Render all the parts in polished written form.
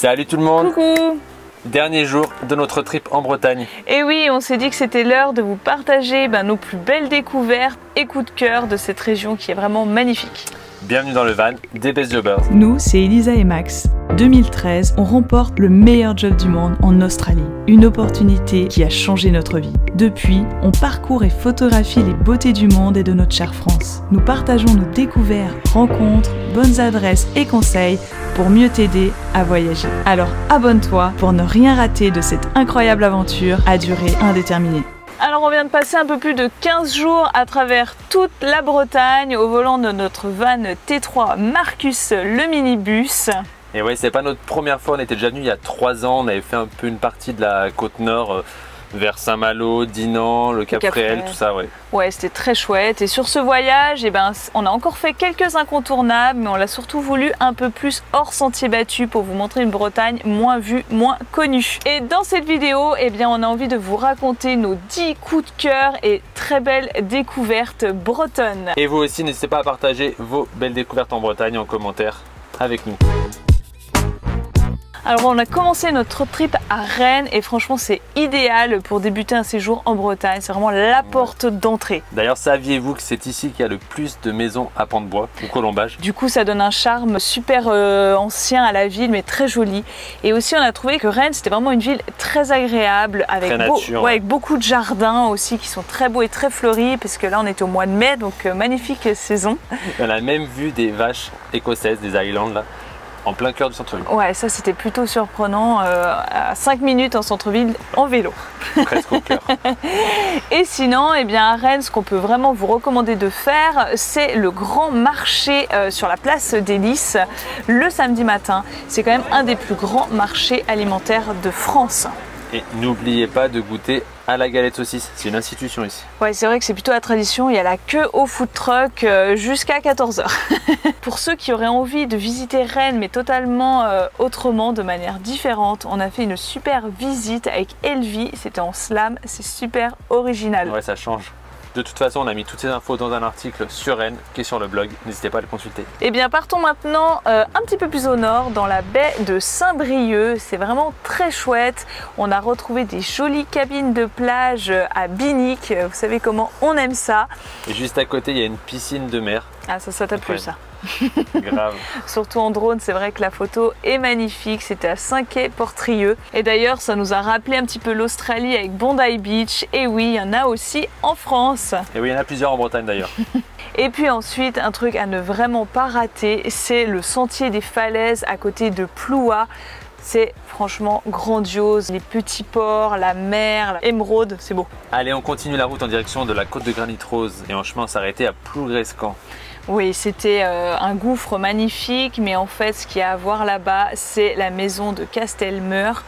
Salut tout le monde. Coucou. Dernier jour de notre trip en Bretagne. Et oui, on s'est dit que c'était l'heure de vous partager nos plus belles découvertes et coups de cœur de cette région qui est vraiment magnifique. Bienvenue dans le van des Best Jobbers. Nous, c'est Elisa et Max. 2013, on remporte le meilleur job du monde en Australie. Une opportunité qui a changé notre vie. Depuis, on parcourt et photographie les beautés du monde et de notre chère France. Nous partageons nos découvertes, rencontres, bonnes adresses et conseils pour mieux t'aider à voyager. Alors abonne-toi pour ne rien rater de cette incroyable aventure à durée indéterminée. Alors on vient de passer un peu plus de 15 jours à travers toute la Bretagne au volant de notre van T3 Marcus, le minibus. Et ouais, c'est pas notre première fois, on était déjà venu il y a 3 ans, on avait fait un peu une partie de la côte nord vers Saint-Malo, Dinan, le Cap-Fréhel, tout ça, ouais. Ouais, c'était très chouette. Et sur ce voyage, on a encore fait quelques incontournables, mais on l'a surtout voulu un peu plus hors sentier battu pour vous montrer une Bretagne moins vue, moins connue. Et dans cette vidéo, on a envie de vous raconter nos 10 coups de cœur et très belles découvertes bretonnes. Et vous aussi, n'hésitez pas à partager vos belles découvertes en Bretagne en commentaire avec nous. Alors on a commencé notre trip à Rennes et franchement c'est idéal pour débuter un séjour en Bretagne, c'est vraiment la porte d'entrée. D'ailleurs saviez-vous que c'est ici qu'il y a le plus de maisons à pans de bois ou colombage? Du coup ça donne un charme super ancien à la ville mais très joli. Et aussi on a trouvé que Rennes c'était vraiment une ville très agréable avec, avec beaucoup de jardins aussi qui sont très beaux et très fleuris parce que là on était au mois de mai donc magnifique saison. On a même vu des vaches écossaises, des Highlands là. En plein cœur du centre-ville. Ouais, ça c'était plutôt surprenant, à 5 minutes en centre-ville en vélo. Presque au cœur. Et sinon, à Rennes, ce qu'on peut vraiment vous recommander de faire, c'est le grand marché sur la place des Lys, le samedi matin. C'est quand même un des plus grands marchés alimentaires de France. Et n'oubliez pas de goûter à la galette saucisse, c'est une institution ici. Ouais, c'est vrai que c'est plutôt la tradition, il y a la queue au food truck jusqu'à 14 h. Pour ceux qui auraient envie de visiter Rennes mais totalement autrement, de manière différente, on a fait une super visite avec Elvie, c'était en slam, c'est super original. Ouais, ça change. De toute façon, on a mis toutes ces infos dans un article sur Rennes qui est sur le blog, n'hésitez pas à le consulter. Partons maintenant un petit peu plus au nord, dans la baie de Saint-Brieuc. C'est vraiment très chouette. On a retrouvé des jolies cabines de plage à Binic. Vous savez comment on aime ça. Et juste à côté, il y a une piscine de mer. Ah, ça t'a plu ça. Grave. Surtout en drone, c'est vrai que la photo est magnifique. C'était à Saint-Quay-Portrieux. Et d'ailleurs, ça nous a rappelé un petit peu l'Australie avec Bondi Beach. Et oui, il y en a aussi en France. Et oui, il y en a plusieurs en Bretagne d'ailleurs. Et puis ensuite, un truc à ne vraiment pas rater, c'est le sentier des falaises à côté de Plouha. C'est franchement grandiose, les petits ports, la mer, l'émeraude, c'est beau. Allez, on continue la route en direction de la côte de Granit Rose et en chemin on s'arrêtait à Plougrescan. Oui, c'était un gouffre magnifique, mais en fait ce qu'il y a à voir là-bas, c'est la maison de Castelmeur.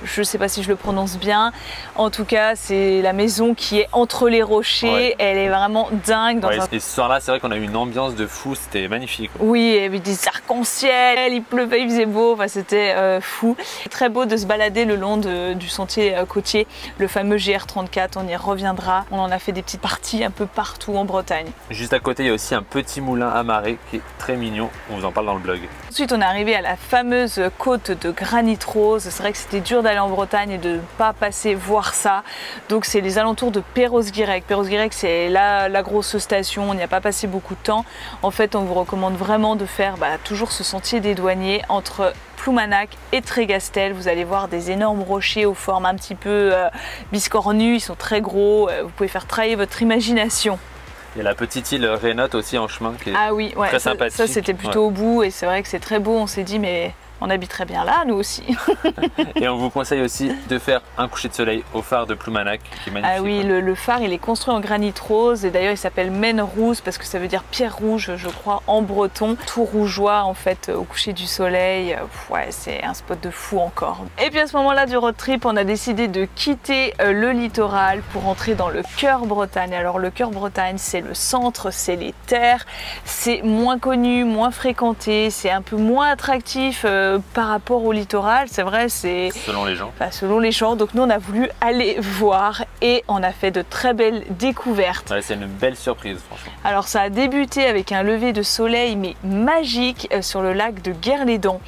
Je ne sais pas si je le prononce bien. En tout cas, c'est la maison qui est entre les rochers. Ouais. Elle est vraiment dingue. Et ce soir-là, c'est vrai qu'on a eu une ambiance de fou. C'était magnifique. Oui, il y avait des arcs-en-ciel, il pleuvait, il faisait beau. Enfin, c'était fou. Très beau de se balader le long du sentier côtier. Le fameux GR34, on y reviendra. On en a fait des petites parties un peu partout en Bretagne. Juste à côté, il y a aussi un petit moulin à marée qui est très mignon. On vous en parle dans le blog. Ensuite, on est arrivé à la fameuse côte de Granit Rose. C'est vrai que c'était dur d'aller en Bretagne et de ne pas passer voir ça. Donc c'est les alentours de Perros-Guirec. Perros-Guirec c'est la grosse station, on n'y a pas passé beaucoup de temps. En fait on vous recommande vraiment de faire toujours ce sentier des douaniers entre Ploumanac et Trégastel. Vous allez voir des énormes rochers aux formes un petit peu biscornues, ils sont très gros, vous pouvez faire travailler votre imagination. Il y a la petite île Rénote aussi en chemin qui est très sympathique. Ça c'était plutôt au bout et c'est vrai que c'est très beau, on s'est dit mais on habiterait bien là, nous aussi. Et on vous conseille aussi de faire un coucher de soleil au phare de Ploumanac, qui est magnifique. Ah oui, le phare, il est construit en granit rose et d'ailleurs il s'appelle Maine Rouge parce que ça veut dire pierre rouge, je crois, en breton. Tout rougeois en fait au coucher du soleil. Ouais, c'est un spot de fou encore. Et puis à ce moment-là du road trip, on a décidé de quitter le littoral pour entrer dans le cœur Bretagne. Alors le cœur Bretagne, c'est le centre, c'est les terres, c'est moins connu, moins fréquenté, c'est un peu moins attractif par rapport au littoral, c'est vrai, c'est... Selon les gens. Enfin, selon les gens. Donc nous, on a voulu aller voir et on a fait de très belles découvertes. Ouais, c'est une belle surprise, franchement. Alors ça a débuté avec un lever de soleil, mais magique, sur le lac de Guerlédan,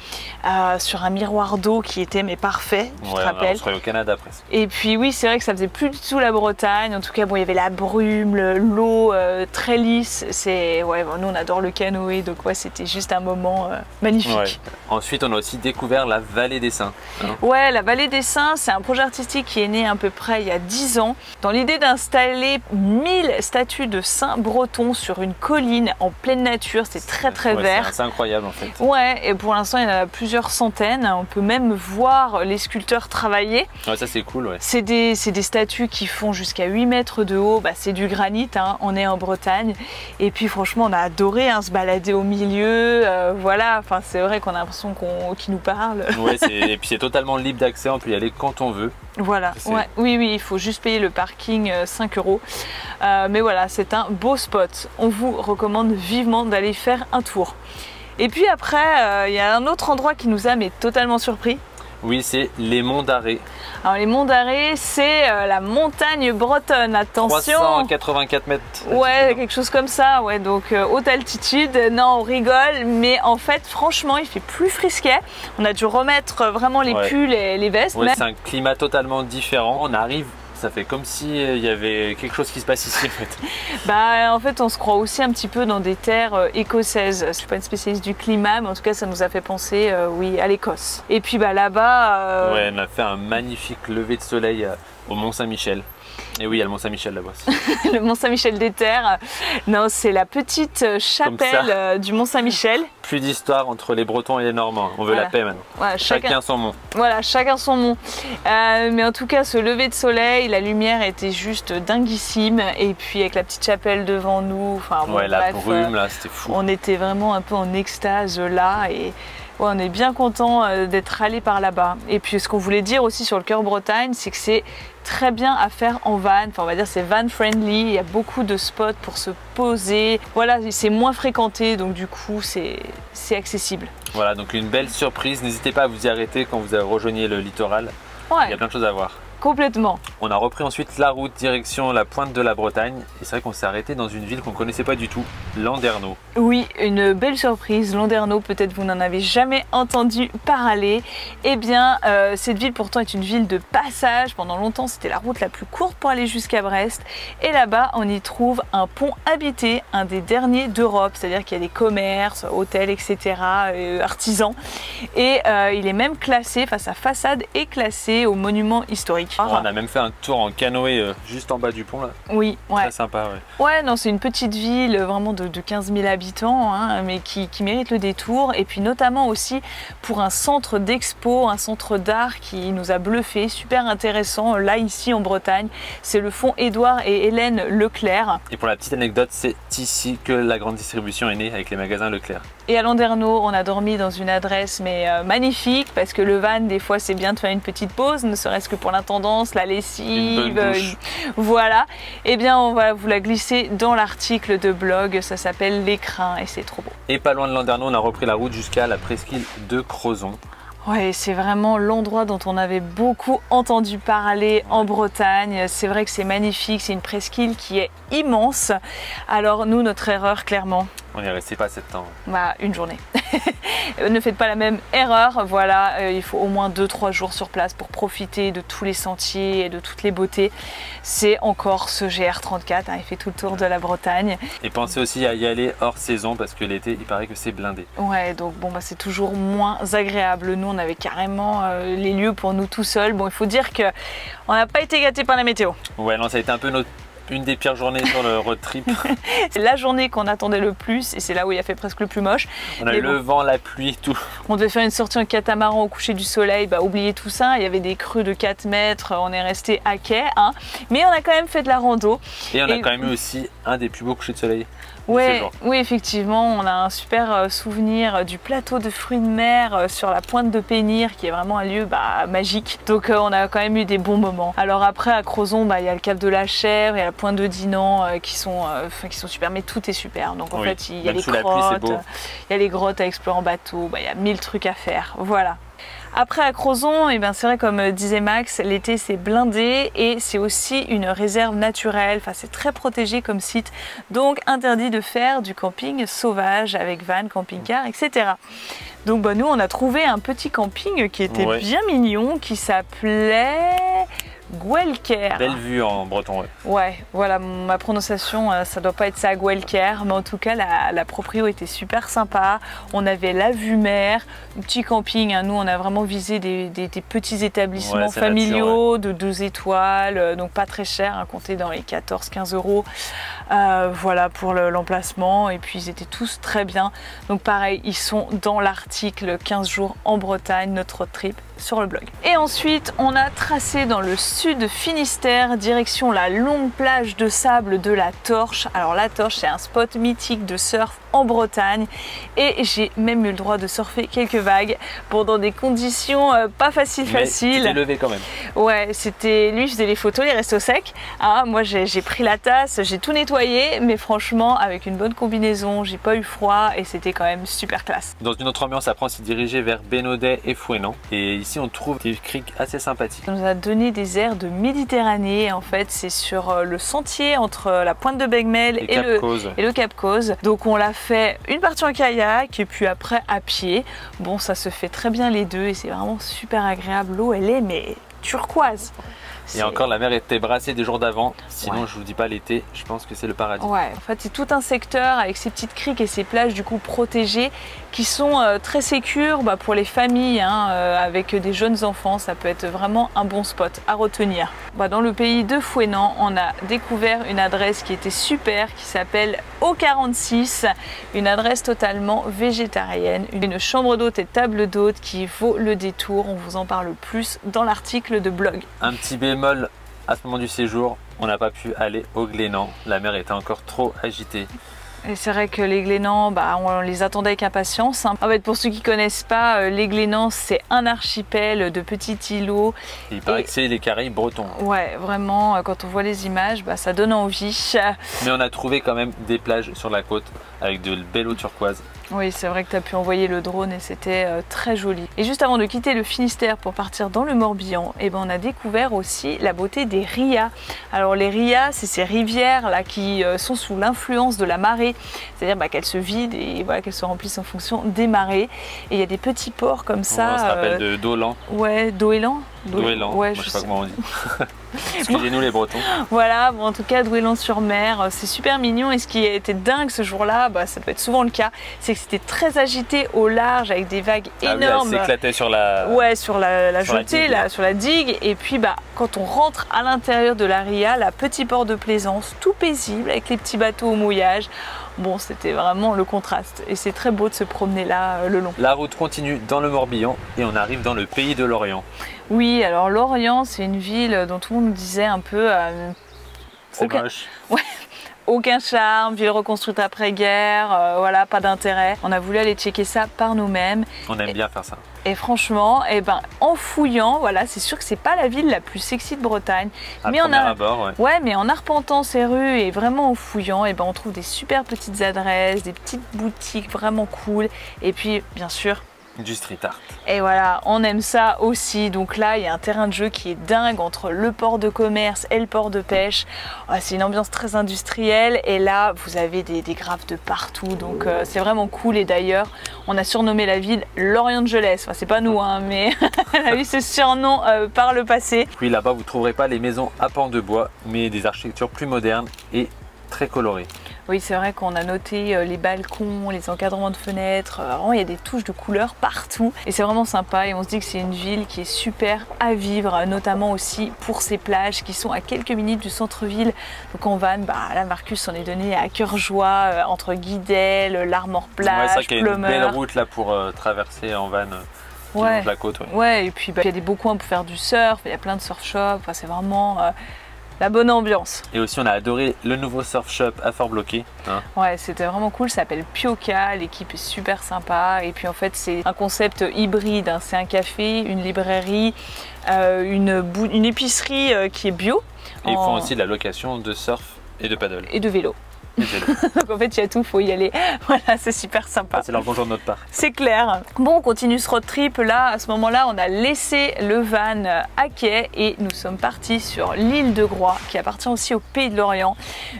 sur un miroir d'eau qui était mais parfait, tu te rappelles. On serait au Canada presque. Et puis oui, c'est vrai que ça faisait plus du tout la Bretagne. En tout cas, bon, il y avait la brume, l'eau très lisse. Ouais, bon, nous on adore le canoë, donc ouais, c'était juste un moment magnifique. Ouais. Ensuite, on a aussi découvert la Vallée des Saints. Ouais, la Vallée des Saints, c'est un projet artistique qui est né à peu près il y a 10 ans, dans l'idée d'installer 1000 statues de saints bretons sur une colline en pleine nature. C'est très vert. C'est incroyable en fait. Ouais, et pour l'instant, il y en a plusieurs centaines. On peut même voir les sculpteurs travailler. Ouais, ça c'est cool, ouais. C'est des statues qui font jusqu'à 8 mètres de haut. Bah, c'est du granit, hein. On est en Bretagne. Et puis franchement, on a adoré se balader au milieu. Voilà, enfin, c'est vrai qu'on a l'impression qu'ils nous parlent. Ouais, et puis c'est totalement libre d'accès, on peut y aller quand on veut. Voilà, ouais, oui, il faut juste payer le parking 5 €. Mais voilà, c'est un beau spot. On vous recommande vivement d'aller faire un tour. Et puis après, il y a un autre endroit qui nous a totalement surpris. Oui, c'est les Monts d'Arrée. Alors les Monts d'Arrée, c'est la montagne bretonne, attention. 384 mètres. Ouais, quelque chose comme ça, ouais, donc haute altitude. Non, on rigole, mais en fait, franchement, il fait plus frisquet. On a dû remettre vraiment les pulls et les vestes. Ouais, c'est un climat totalement différent. On arrive, ça fait comme s'il y avait quelque chose qui se passe ici en fait. Bah en fait on se croit aussi un petit peu dans des terres écossaises. Je suis pas une spécialiste du climat, mais en tout cas ça nous a fait penser oui, à l'Écosse. Et puis bah là-bas... Ouais, on a fait un magnifique lever de soleil au Mont-Saint-Michel. Et oui, il y a le Mont-Saint-Michel là-bas. Le Mont-Saint-Michel des Terres. Non, c'est la petite chapelle du Mont-Saint-Michel. Plus d'histoire entre les Bretons et les Normands. On veut la paix maintenant. Voilà, chacun son mont. Voilà, chacun son mont. Mais en tout cas, ce lever de soleil, la lumière était juste dinguissime. Et puis avec la petite chapelle devant nous. Enfin, bon, ouais, bref, la brume là, c'était fou. On était vraiment un peu en extase là. Et ouais, on est bien content d'être allé par là-bas. Et puis ce qu'on voulait dire aussi sur le cœur Bretagne, c'est que c'est très bien à faire en van. Enfin, on va dire c'est van friendly. Il y a beaucoup de spots pour se poser. Voilà, c'est moins fréquenté, donc du coup c'est accessible. Voilà, donc une belle surprise. N'hésitez pas à vous y arrêter quand vous rejoignez le littoral. Ouais. Il y a plein de choses à voir. Complètement. On a repris ensuite la route direction la pointe de la Bretagne. Et c'est vrai qu'on s'est arrêté dans une ville qu'on ne connaissait pas du tout, Landerneau. Oui, une belle surprise. Landerneau, peut-être vous n'en avez jamais entendu parler. Eh bien, cette ville pourtant est une ville de passage. Pendant longtemps, c'était la route la plus courte pour aller jusqu'à Brest. Et là-bas, on y trouve un pont habité, un des derniers d'Europe. C'est-à-dire qu'il y a des commerces, hôtels, etc., artisans. Et il est même classé, enfin sa façade est classée au monument historique. On a même fait un tour en canoë juste en bas du pont là. Oui, ouais. Très sympa, ouais. Ouais, non, c'est une petite ville vraiment de 15 000 habitants, hein, mais qui mérite le détour. Et puis notamment aussi pour un centre d'expo, un centre d'art qui nous a bluffé, super intéressant. Là, ici en Bretagne, c'est le fonds Édouard et Hélène Leclerc. Et pour la petite anecdote, c'est ici que la grande distribution est née avec les magasins Leclerc. Et à Landerneau, on a dormi dans une adresse mais magnifique, parce que le van, des fois, c'est bien de faire une petite pause, ne serait-ce que pour l'intendance, la lessive, voilà. Eh bien, on va vous la glisser dans l'article de blog, ça s'appelle L'Écrin et c'est trop beau. Et pas loin de Landerneau, on a repris la route jusqu'à la presqu'île de Crozon. Ouais, c'est vraiment l'endroit dont on avait beaucoup entendu parler en Bretagne. C'est vrai que c'est magnifique, c'est une presqu'île qui est immense. Alors nous, notre erreur, clairement, on est resté pas assez de temps. Bah, une journée. Ne faites pas la même erreur. Voilà, il faut au moins 2-3 jours sur place pour profiter de tous les sentiers et de toutes les beautés. C'est encore ce GR34, hein, il fait tout le tour de la Bretagne. Et pensez aussi à y aller hors saison parce que l'été, il paraît que c'est blindé. Ouais, donc bon, bah, c'est toujours moins agréable. Nous, on avait carrément les lieux pour nous tout seuls. Bon, il faut dire que on n'a pas été gâtés par la météo. Ouais, non, ça a été un peu une des pires journées sur le road trip. C'est la journée qu'on attendait le plus et c'est là où il a fait presque le plus moche. On a eu le vent, la pluie, tout. On devait faire une sortie en catamaran au coucher du soleil, bah oubliez tout ça, il y avait des creux de 4 mètres, on est resté à quai, hein. Mais on a quand même fait de la rando. Et on a quand même eu aussi un des plus beaux couchers de soleil. Ouais, oui, effectivement, on a un super souvenir du plateau de fruits de mer sur la pointe de Pénir, qui est vraiment un lieu magique. Donc on a quand même eu des bons moments. Alors après, à Crozon, il y a le cap de la Chèvre, il y a la points de Dinan qui sont super, mais tout est super. Donc en fait, il y a les grottes, il y a les grottes à explorer en bateau, il y a 1000 trucs à faire. Voilà. Après à Crozon, c'est vrai comme disait Max, l'été c'est blindé et c'est aussi une réserve naturelle, c'est très protégé comme site, donc interdit de faire du camping sauvage avec van, camping-car, etc. Donc nous on a trouvé un petit camping qui était bien mignon, qui s'appelait Guelker. Belle vue en breton. Ouais, voilà, ma prononciation, ça doit pas être ça, Guelker, mais en tout cas, la proprio était super sympa. On avait la vue mer, un petit camping. Nous, on a vraiment visé des petits établissements familiaux de 2 étoiles, donc pas très cher, compté dans les 14-15 euros. Voilà pour l'emplacement. Et puis, ils étaient tous très bien. Donc, pareil, ils sont dans l'article 15 jours en Bretagne, notre trip sur le blog. Et ensuite, on a tracé dans le sud Finistère, direction la longue plage de sable de la Torche. Alors la Torche, c'est un spot mythique de surf en Bretagne et j'ai même eu le droit de surfer quelques vagues dans des conditions pas faciles. Tu t'es levé quand même. Ouais, lui faisait les photos, il restait au sec. Moi j'ai pris la tasse, j'ai tout nettoyé, mais franchement avec une bonne combinaison, j'ai pas eu froid et c'était quand même super classe. Dans une autre ambiance, après on s'est dirigé vers Bénodet et Fouesnant et ici on trouve des criques assez sympathiques. Ça nous a donné des airs de Méditerranée. En fait, c'est sur le sentier entre la pointe de Begmel et le Cap Cause. Donc on l'a fait une partie en kayak et puis après à pied. Bon, ça se fait très bien les deux et c'est vraiment super agréable. L'eau, elle est mais turquoise. Et encore, la mer était brassée des jours d'avant. Sinon, je vous dis pas l'été, je pense que c'est le paradis. Ouais, en fait, c'est tout un secteur avec ces petites criques et ces plages du coup protégées qui sont très sécures pour les familles avec des jeunes enfants. Ça peut être vraiment un bon spot à retenir. Dans le pays de Fouesnant, on a découvert une adresse qui était super, qui s'appelle O46, une adresse totalement végétarienne, une chambre d'hôte et table d'hôte qui vaut le détour. On vous en parle plus dans l'article de blog. Un petit bémol à ce moment du séjour, on n'a pas pu aller au Glénan. La mer était encore trop agitée. Et c'est vrai que les Glénans, on les attendait avec impatience. En fait, pour ceux qui ne connaissent pas, les Glénans, c'est un archipel de petits îlots. Et il paraît que c'est les Caraïbes bretons. Ouais, vraiment, quand on voit les images, ça donne envie. Mais on a trouvé quand même des plages sur la côte avec de belles eaux turquoises. Oui, c'est vrai que tu as pu envoyer le drone et c'était très joli. Et juste avant de quitter le Finistère pour partir dans le Morbihan, on a découvert aussi la beauté des rias. Alors les rias, c'est ces rivières là qui sont sous l'influence de la marée, c'est-à-dire qu'elles se vident et qu'elles se remplissent en fonction des marées. Et il y a des petits ports comme ça. On se rappelle de Dolan. Ouais, Doélan. Doélan, ouais, je sais pas comment on dit. Excusez-nous les Bretons. Voilà, en tout cas Douélan-sur-Mer, c'est super mignon et ce qui était dingue ce jour-là, ça peut être souvent le cas, c'est que c'était très agité au large avec des vagues énormes. Oui, elle s'éclatait sur la... Ouais, sur la jetée, sur la digue. Et puis quand on rentre à l'intérieur de la ria, la petit port de plaisance, tout paisible avec les petits bateaux au mouillage. Bon, c'était vraiment le contraste et c'est très beau de se promener là le long. La route continue dans le Morbihan et on arrive dans le pays de Lorient. Oui, alors Lorient, c'est une ville dont tout le monde disait un peu... c'est moche. Ouais. Aucun charme, ville reconstruite après-guerre, voilà, pas d'intérêt. On a voulu aller checker ça par nous-mêmes. On aime bien faire ça. Et franchement, en fouillant, voilà, c'est sûr que c'est pas la ville la plus sexy de Bretagne. Mais abord, ouais, mais en arpentant ces rues et vraiment en fouillant, on trouve des super petites adresses, des petites boutiques vraiment cool. Et puis, bien sûr, du street art. Et voilà, on aime ça aussi. Donc là, il y a un terrain de jeu qui est dingue entre le port de commerce et le port de pêche. C'est une ambiance très industrielle. Et là, vous avez des graphes de partout. Donc c'est vraiment cool. Et d'ailleurs, on a surnommé la ville Los Angeles. Enfin, c'est pas nous, mais elle a eu ce surnom par le passé. Oui, là-bas, vous ne trouverez pas les maisons à pans de bois, mais des architectures plus modernes et très colorées. Oui, c'est vrai qu'on a noté les balcons, les encadrements de fenêtres, vraiment il y a des touches de couleurs partout et c'est vraiment sympa et on se dit que c'est une ville qui est super à vivre, notamment aussi pour ses plages qui sont à quelques minutes du centre-ville. Donc en van, là Marcus s'en est donné à cœur joie entre Guidel, l'Armor-Plage, c'est vrai qu'il y a une belle route là pour traverser en van. Ouais. De la côte, ouais, et puis il y a des beaux coins pour faire du surf, il y a plein de surf shops, c'est vraiment la bonne ambiance. Et aussi on a adoré le nouveau surf shop à Fort-Bloquet. Hein. Ouais, c'était vraiment cool, ça s'appelle Pioca, l'équipe est super sympa et puis en fait c'est un concept hybride, hein. C'est un café, une librairie, une épicerie qui est bio. Et ils font aussi de la location de surf et de paddle. Et de vélo. Donc en fait il y a tout, faut y aller. Voilà, c'est super sympa. C'est leur bonjour de notre part. C'est clair. Bon, on continue ce road trip. Là, à ce moment-là, on a laissé le van à quai et nous sommes partis sur l'île de Groix, qui appartient aussi au Pays de Lorient.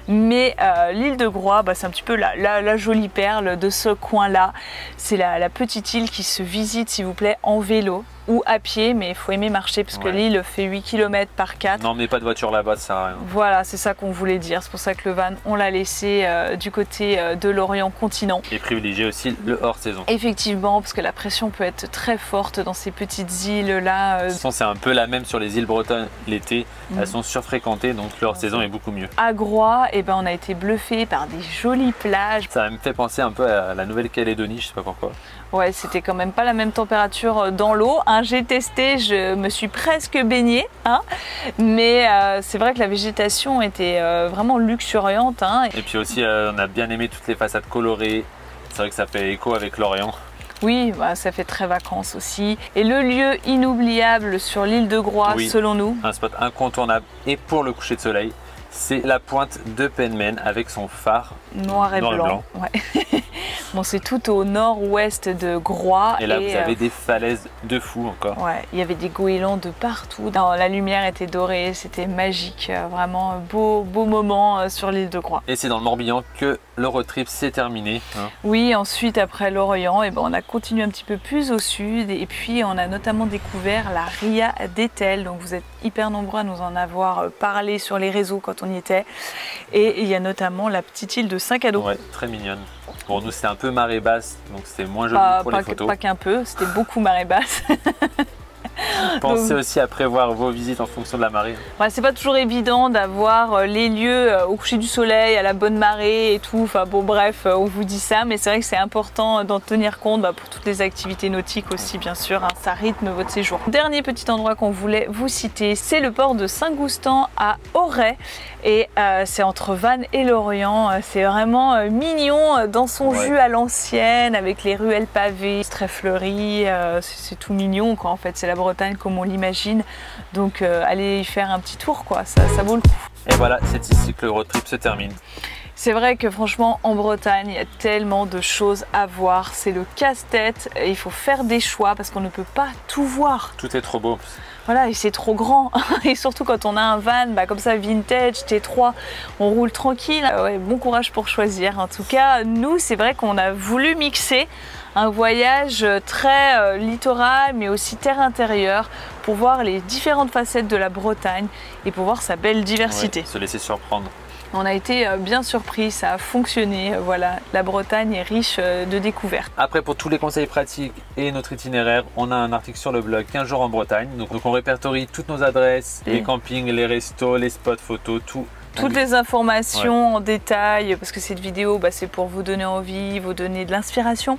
Mais l'île de Groix, bah, c'est un petit peu la jolie perle de ce coin-là. C'est la petite île qui se visite, s'il vous plaît, en vélo ou à pied, mais il faut aimer marcher parce que l'île fait 8 km par 4. N'emmenez pas de voiture là-bas, ça sert à rien. Voilà, c'est ça qu'on voulait dire. C'est pour ça que le van, on l'a laissé du côté de l'Orient continent. Et privilégier aussi le hors-saison. Effectivement, parce que la pression peut être très forte dans ces petites îles-là. De toute façon, c'est un peu la même sur les îles bretonnes l'été. Elles sont surfréquentées, donc le hors-saison est beaucoup mieux. À Groix, eh ben, on a été bluffé par des jolies plages. Ça me fait penser un peu à la Nouvelle-Calédonie, je sais pas pourquoi. Ouais, c'était quand même pas la même température dans l'eau. Hein, j'ai testé, je me suis presque baignée, hein, mais c'est vrai que la végétation était vraiment luxuriante. Hein. Et puis aussi, on a bien aimé toutes les façades colorées. C'est vrai que ça fait écho avec l'Orient. Oui, bah, ça fait très vacances aussi. Et le lieu inoubliable sur l'île de Groix, selon nous. Un spot incontournable et pour le coucher de soleil, c'est la pointe de Penmen avec son phare noir et blanc. Ouais. Bon, c'est tout au nord-ouest de Groix. Et là, vous avez des falaises de fou encore. Ouais, il y avait des goélands de partout. Non, la lumière était dorée, c'était magique. Vraiment un beau moment sur l'île de Groix. Et c'est dans le Morbihan que le road trip s'est terminé. Hein. Oui, ensuite, après l'Orient, ben, on a continué un petit peu plus au sud. Et puis, on a notamment découvert la Ria d'Etel. Donc, vous êtes hyper nombreux à nous en avoir parlé sur les réseaux quand on y était. Et il y a notamment la petite île de Saint-Cado. Ouais, très mignonne. Pour nous, c'était un peu marée basse, donc c'était moins joli pour les photos. Pas qu'un peu, c'était beaucoup marée basse. Pensez aussi à prévoir vos visites en fonction de la marée. Ouais, c'est pas toujours évident d'avoir les lieux au coucher du soleil, à la bonne marée et tout. Enfin bon, bref, on vous dit ça, mais c'est vrai que c'est important d'en tenir compte pour toutes les activités nautiques aussi, bien sûr. Hein, ça rythme votre séjour. Dernier petit endroit qu'on voulait vous citer, c'est le port de Saint-Goustan à Auray. Et c'est entre Vannes et Lorient. C'est vraiment mignon dans son jus à l'ancienne, avec les ruelles pavées, très fleuries. C'est tout mignon, quoi. En fait, c'est la Bretagne comme on l'imagine. Donc, allez y faire un petit tour, quoi. Ça vaut le coup. Et voilà, c'est ici que le road trip se termine. C'est vrai que franchement, en Bretagne, il y a tellement de choses à voir. C'est le casse-tête. Il faut faire des choix parce qu'on ne peut pas tout voir. Tout est trop beau. Voilà, et c'est trop grand. Et surtout quand on a un van comme ça, vintage, T3, on roule tranquille. Ouais, bon courage pour choisir. En tout cas, nous, c'est vrai qu'on a voulu mixer un voyage très littoral, mais aussi terre intérieure, pour voir les différentes facettes de la Bretagne et pour voir sa belle diversité. Ouais, se laisser surprendre. On a été bien surpris, ça a fonctionné. Voilà, la Bretagne est riche de découvertes. Après, pour tous les conseils pratiques et notre itinéraire, on a un article sur le blog 15 jours en Bretagne. Donc on répertorie toutes nos adresses, les campings, les restos, les spots photos, tout. Toutes les informations en détail, parce que cette vidéo, c'est pour vous donner envie, vous donner de l'inspiration.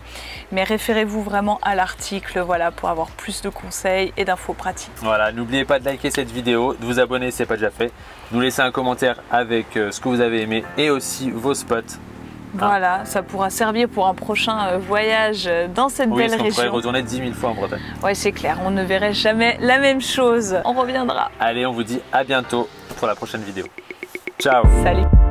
Mais référez-vous vraiment à l'article, voilà, pour avoir plus de conseils et d'infos pratiques. Voilà, n'oubliez pas de liker cette vidéo, de vous abonner si ce n'est pas déjà fait. Nous laisser un commentaire avec ce que vous avez aimé et aussi vos spots. Voilà, ça pourra servir pour un prochain voyage dans cette belle région. On pourrait retourner 10 000 fois en Bretagne. Oui, c'est clair, on ne verrait jamais la même chose. On reviendra. Allez, on vous dit à bientôt pour la prochaine vidéo. Ciao. Salut.